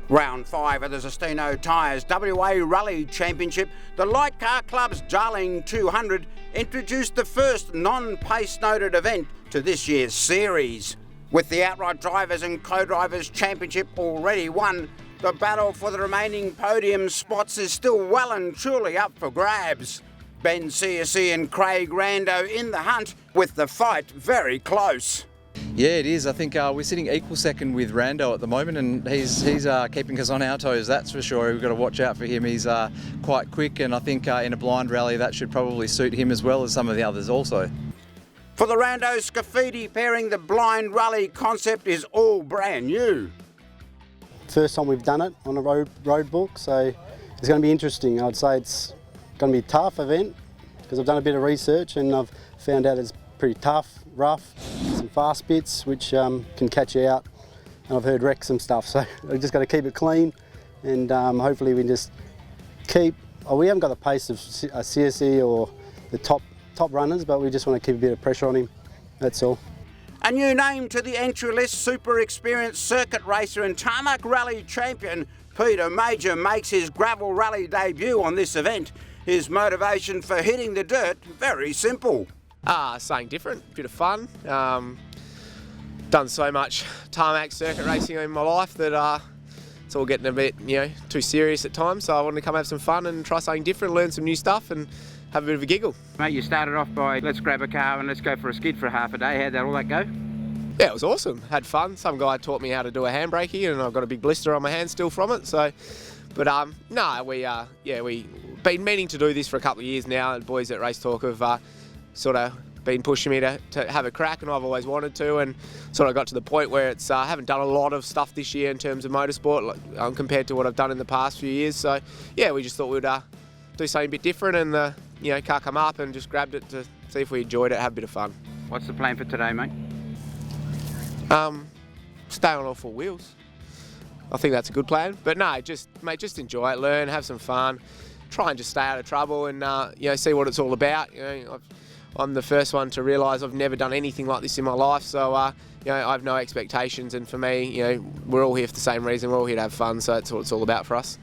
Round 5 of the Zestino Tyres WA Rally Championship, the Light Car Club's Darling 200 introduced the first non-pace noted event to this year's series. With the Outright Drivers and Co-Drivers Championship already won, the battle for the remaining podium spots is still well and truly up for grabs. Ben CSE and Craig Rando in the hunt, with the fight very close. Yeah, it is. I think we're sitting equal second with Rando at the moment, and he's keeping us on our toes, that's for sure. We've got to watch out for him. He's quite quick, and I think in a blind rally that should probably suit him as well as some of the others also. For the Rando Scafidi pairing, the blind rally concept is all brand new. First time we've done it on a road book, so it's going to be interesting. I'd say it's going to be a tough event because I've done a bit of research and I've found out it's pretty tough, rough, some fast bits which can catch you out, and I've heard wreck some stuff, so we've just got to keep it clean, and hopefully we just keep, we haven't got the pace of a CSE or the top runners, but we just want to keep a bit of pressure on him, that's all. A new name to the entry list, super experienced circuit racer and tarmac rally champion Peter Major makes his gravel rally debut on this event. His motivation for hitting the dirt, very simple. Something different, bit of fun. Done so much tarmac circuit racing in my life that it's all getting a bit, too serious at times. So I wanted to come have some fun and try something different, learn some new stuff and have a bit of a giggle. Mate, you started off by let's grab a car and let's go for a skid for half a day. How'd all that go? Yeah, it was awesome. Had fun. Some guy taught me how to do a handbraking, and I've got a big blister on my hand still from it. So, but we been meaning to do this for a couple of years now. The boys at Race Talk have sort of been pushing me to have a crack, and I've always wanted to, and sort of got to the point where it's I haven't done a lot of stuff this year in terms of motorsport compared to what I've done in the past few years. So yeah, we just thought we'd do something a bit different, and the car come up and just grabbed it to see if we enjoyed it, have a bit of fun. What's the plan for today, mate? Stay on all four wheels. I think that's a good plan. But no, just enjoy it, learn, have some fun, try and just stay out of trouble, and see what it's all about. I'm the first one to realise I've never done anything like this in my life, so I have no expectations, and for me, we're all here for the same reason. We're all here to have fun, so that's what it's all about for us.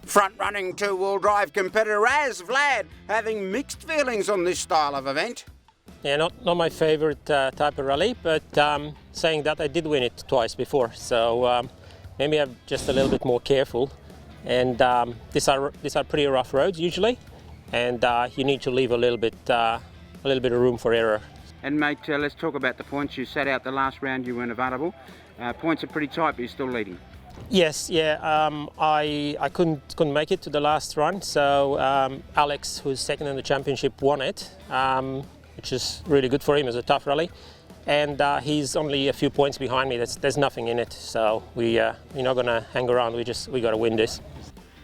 Front-running two-wheel drive competitor as Vlad having mixed feelings on this style of event. Yeah, not my favourite type of rally, but saying that I did win it twice before, so maybe I'm just a little bit more careful. And these are pretty rough roads usually, and you need to leave a little bit of room for error. And mate, let's talk about the points. You sat out the last round, you weren't available. Points are pretty tight, but you're still leading. Yes, yeah. I couldn't make it to the last run, so Alex, who's second in the championship, won it, which is really good for him. It's a tough rally, and he's only a few points behind me. There's nothing in it, so we're not going to hang around. We got to win this.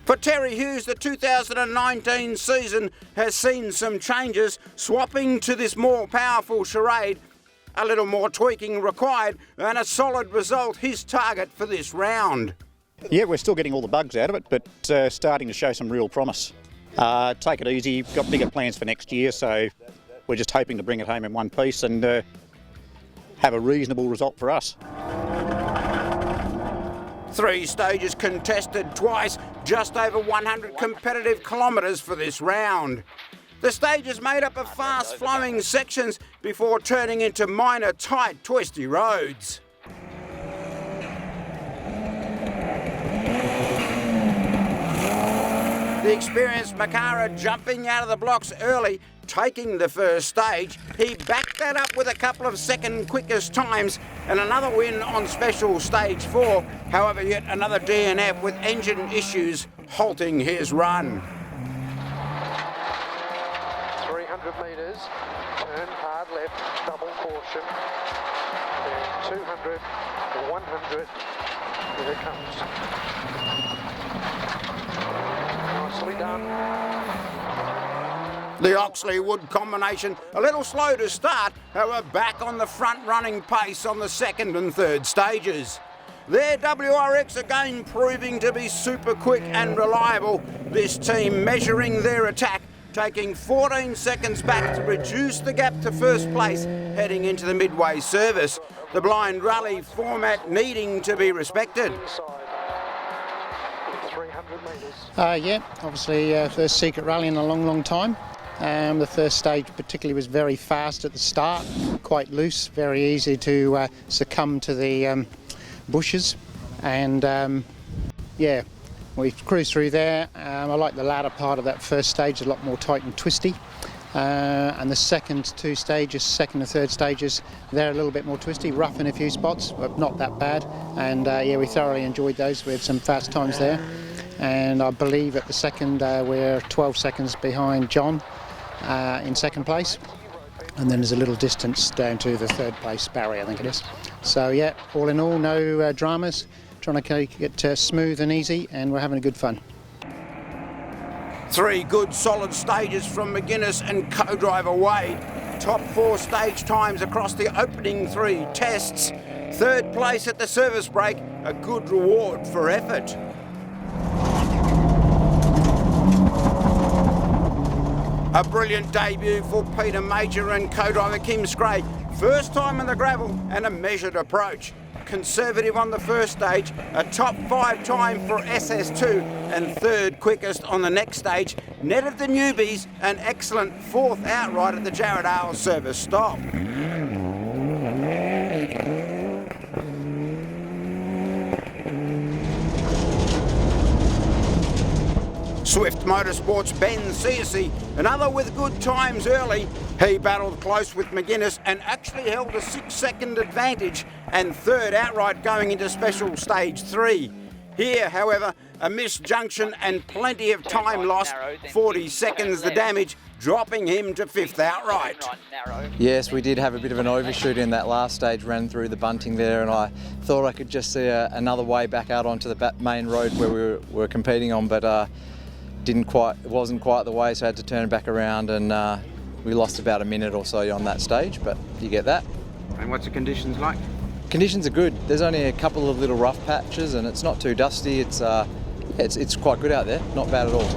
For Terry Hughes, the 2019 season has seen some changes, swapping to this more powerful charade. A little more tweaking required, and a solid result his target for this round. Yeah, we're still getting all the bugs out of it, but starting to show some real promise. Take it easy, got bigger plans for next year, so we're just hoping to bring it home in one piece and have a reasonable result for us. 3 stages contested twice, just over 100 competitive kilometres for this round. The stage is made up of fast-flowing sections before turning into minor, tight, twisty roads. The experienced Makara jumping out of the blocks early, taking the first stage. He backed that up with a couple of second quickest times and another win on special stage 4. However, yet another DNF with engine issues halting his run. 300 metres, turn hard left, double caution, then 200, 100, here it comes. Nicely done. The Oxley-Wood combination, a little slow to start, however back on the front-running pace on the second and third stages. Their WRX again proving to be super quick and reliable, this team measuring their attack, taking 14 seconds back to reduce the gap to first place heading into the midway service. The blind rally format needing to be respected. Inside. 100 metres. Yeah, obviously first secret rally in a long time. The first stage particularly was very fast at the start, quite loose, very easy to succumb to the bushes, and yeah, we cruised through there. I like the latter part of that first stage, a lot more tight and twisty. And the second and third stages, they're a little bit more twisty, rough in a few spots, but not that bad. And yeah, we thoroughly enjoyed those. We had some fast times there. And I believe at the second, we're 12 seconds behind John in second place. And then there's a little distance down to the third place, Barry, I think it is. So yeah, all in all, no dramas. Trying to make it smooth and easy, and we're having a good fun. 3 good solid stages from McGuinness and co-driver Wade. Top 4 stage times across the opening 3 tests. 3rd place at the service break, a good reward for effort. A brilliant debut for Peter Major and co-driver Kim Scray. First time in the gravel and a measured approach. Conservative on the first stage, a top 5 time for SS2 and 3rd quickest on the next stage. Net of the newbies, an excellent 4th outright at the Jarrett Ale service stop. Swift Motorsports' Ben Searcy, another with good times early. He battled close with McGuinness and actually held a 6-second advantage and 3rd outright going into special stage 3. Here, however, a missed junction and plenty of time lost, 40 seconds the damage, dropping him to 5th outright. Yes, we did have a bit of an overshoot in that last stage, ran through the bunting there, and I thought I could just see another way back out onto the main road where we were competing on, but it wasn't quite the way, so I had to turn back around, and we lost about a minute or so on that stage, but you get that. And what's the conditions like? Conditions are good. There's only a couple of little rough patches, and it's not too dusty. It's quite good out there, not bad at all.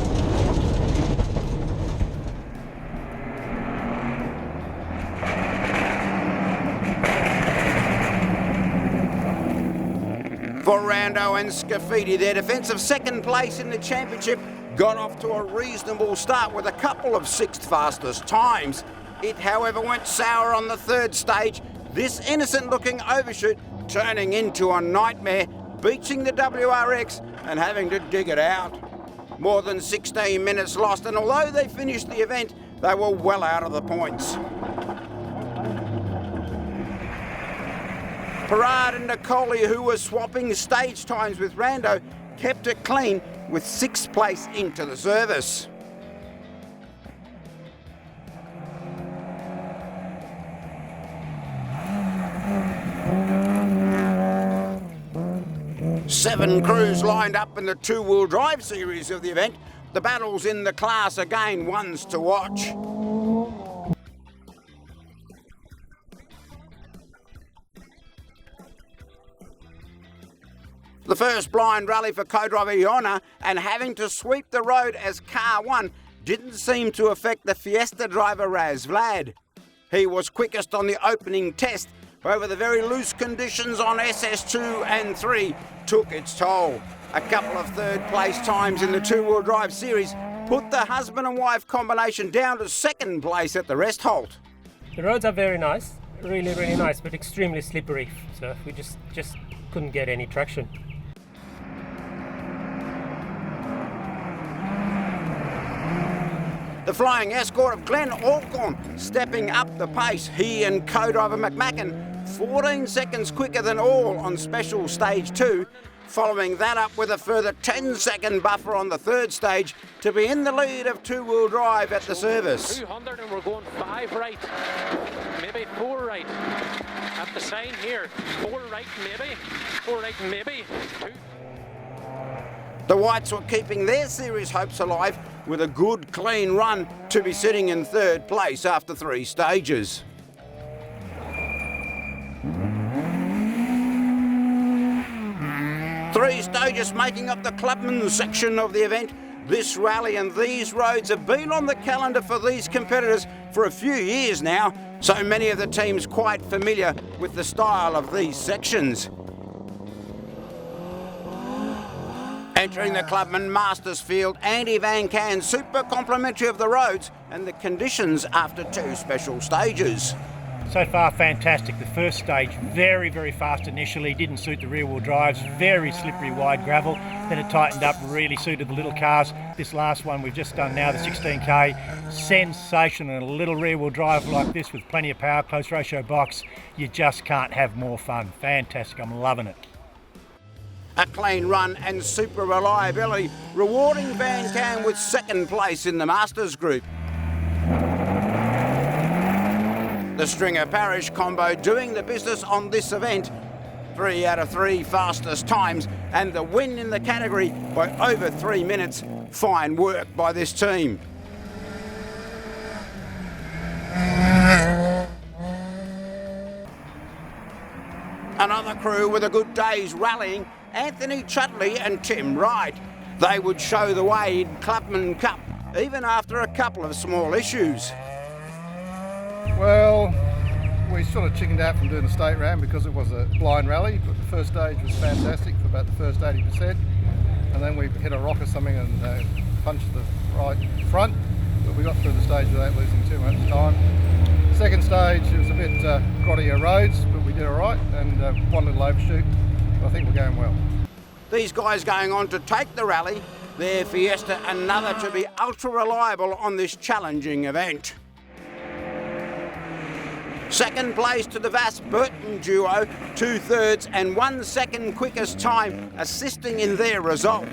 For Rando and Scafidi, their defensive 2nd place in the championship got off to a reasonable start with a couple of 6th fastest times. It, however, went sour on the 3rd stage, this innocent-looking overshoot turning into a nightmare, beaching the WRX and having to dig it out. More than 16 minutes lost, and although they finished the event, they were well out of the points. Parade and Nicoli, who were swapping stage times with Rando, kept it clean with 6th place into the service. Seven crews lined up in the 2-wheel drive series of the event. The battles in the class again, ones to watch. The first blind rally for co-driver Iona, and having to sweep the road as car 1 didn't seem to affect the Fiesta driver Raz Vlad. He was quickest on the opening test. However, the very loose conditions on SS2 and 3 took its toll. A couple of 3rd place times in the 2-wheel drive series put the husband and wife combination down to 2nd place at the rest halt. The roads are very nice, really nice, but extremely slippery. So we just couldn't get any traction. The flying escort of Glenn Alcorn stepping up the pace. He and co-driver McMacken 14 seconds quicker than all on special stage 2. Following that up with a further 10-second buffer on the 3rd stage to be in the lead of 2-wheel drive at the service. 200 and we're going 5 right, maybe 4 right. At the sign here, 4 right maybe, 4 right maybe, 2. The Whites were keeping their series hopes alive with a good, clean run to be sitting in 3rd place after 3 stages. Three stages making up the clubman section of the event. This rally and these roads have been on the calendar for these competitors for a few years now, so many of the teams quite familiar with the style of these sections. Entering the Clubman Masters field, Andy Van Can, super complimentary of the roads and the conditions after 2 special stages. So far, fantastic. The first stage, very, very fast initially, didn't suit the rear-wheel drives, very slippery wide gravel. Then it tightened up, really suited the little cars. This last one we've just done now, the 16K, sensational. And a little rear-wheel drive like this with plenty of power, close ratio box, you just can't have more fun. Fantastic, I'm loving it. A clean run and super reliability, rewarding Van Can with 2nd place in the Masters group. The Stringer Parish combo doing the business on this event. 3 out of 3 fastest times and the win in the category by over 3 minutes. Fine work by this team. Another crew with a good day's rallying, Anthony Chutley and Tim Wright. They would show the way in Clubman Cup, even after a couple of small issues. Well, we sort of chickened out from doing the state round because it was a blind rally, but the first stage was fantastic for about the first 80%, and then we hit a rock or something and punched the right front, but we got through the stage without losing too much time. Second stage, it was a bit grottier roads, but we did all right, and one little overshoot, but I think we're going well. These guys going on to take the rally, their Fiesta another to be ultra reliable on this challenging event. 2nd place to the Vass Burton duo, 2/3 and 1 second quickest time, assisting in their result.